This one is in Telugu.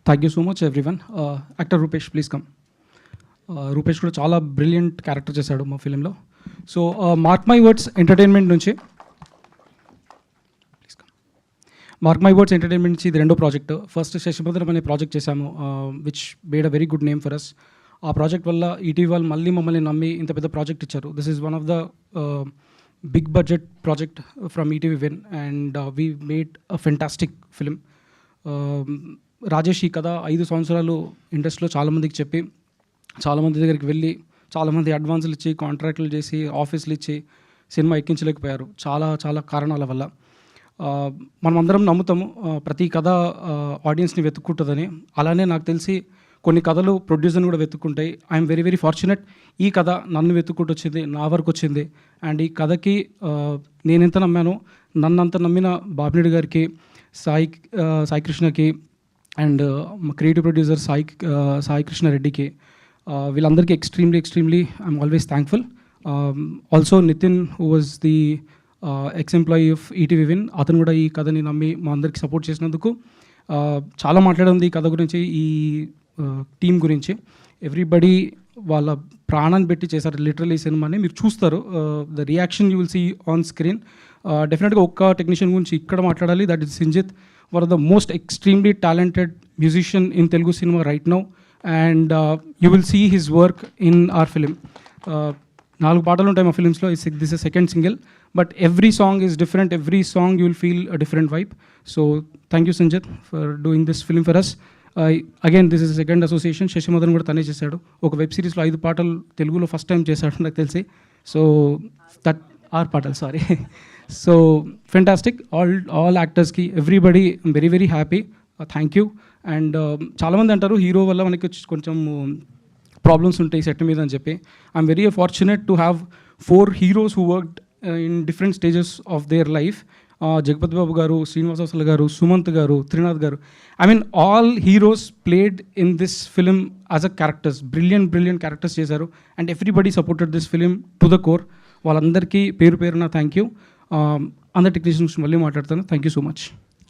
Thank you so much everyone. Actor Rupesh, please come. Rupesh కూడా చాలా బ్రిలియంట్ క్యారెక్టర్ చేశాడు మా ఫిలింలో. So mark my words entertainment నుంచి ఇది రెండో ప్రాజెక్ట్. ఫస్ట్ శశిభద్రం అనే ప్రాజెక్ట్ చేశాము, which made a very good name for us. ఆ ప్రాజెక్ట్ వల్ల ఈటీవీ వాళ్ళు మళ్ళీ మమ్మల్ని నమ్మి ఇంత పెద్ద ప్రాజెక్ట్ ఇచ్చారు. This is one of the big budget project from ETV Win, and we made a fantastic film. Rajesh ఈ కథ 5 సంవత్సరాలు ఇండస్ట్రీలో చాలామందికి చెప్పి, చాలామంది దగ్గరికి వెళ్ళి, చాలామంది అడ్వాన్సులు ఇచ్చి, కాంట్రాక్టులు చేసి, ఆఫీసులు ఇచ్చి సినిమా ఎక్కించలేకపోయారు చాలా చాలా కారణాల వల్ల. మనం అందరం నమ్ముతాము ప్రతి కథ ఆడియన్స్ని వెతుక్కుంటుందని. అలానే నాకు తెలిసి కొన్ని కథలు ప్రొడ్యూసర్ని కూడా వెతుక్కుంటాయి. I'm very very fortunate. ఈ కథ నన్ను వెతుక్కుంటూ వచ్చింది, నా వరకు వచ్చింది. అండ్ ఈ కథకి నేనెంత నమ్మానో, నన్నంత నమ్మిన బాబినేడు గారికి, సాయి కృష్ణకి, and creative producer Sai Krishna రెడ్డికి, వీళ్ళందరికీ extremely I'm always thankful. Also Nithin, who was the ex employee of ETV Win, అతను కూడా ఈ కథని నమ్మి మా అందరికి సపోర్ట్ చేసినందుకు. చాలా మాట్లాడింది ఈ కథ గురించి, ఈ టీం గురించి. ఎవ్రీబడి వాళ్ళ ప్రాణాన్ని పెట్టి చేశారు లిటరల్లీ. ఈ సినిమాని మీరు చూస్తారు, the reaction you will see on screen. డెఫినెట్గా ఒక్క టెక్నీషియన్ గురించి ఇక్కడ మాట్లాడాలి, that is Sinjith, one of the most extremely talented musician in Telugu cinema right now, and you will see his work in our film. 4 పాటలు ఉంటాయి మా ఫిలిమ్స్లో. This is second single, but every song is different. Every song you will feel a different vibe. So thank you Sanjit for doing this film for us. Again, this is a second association. శశిమదన్ కూడా తనే చేశాడు. ఒక వెబ్ సిరీస్లో 5 పాటలు తెలుగులో ఫస్ట్ టైం చేశాడు నాకు తెలిసి. సో దట్ 6 పాటలు, సారీ. So fantastic. ఆల్ యాక్టర్స్కి, everybody very very happy. Thank you. And చాలామంది అంటారు హీరో వల్ల మనకి కొంచెం ప్రాబ్లమ్స్ ఉంటాయి సెట్ మీద అని చెప్పి. I'm very fortunate to have 4 heroes who worked in different stages of their life. Jagapathi Babu garu, Srinivasarao garu, Sumanth garu, Trinath garu, I mean all heroes played in this film as a characters. Brilliant characters చేశారు. And everybody supported this film to the core. వాళ్ళందరికీ పేరున థ్యాంక్ యూ. అందరి టెక్నీషియన్స్ మళ్ళీ మాట్లాడతాను. Thank you so much.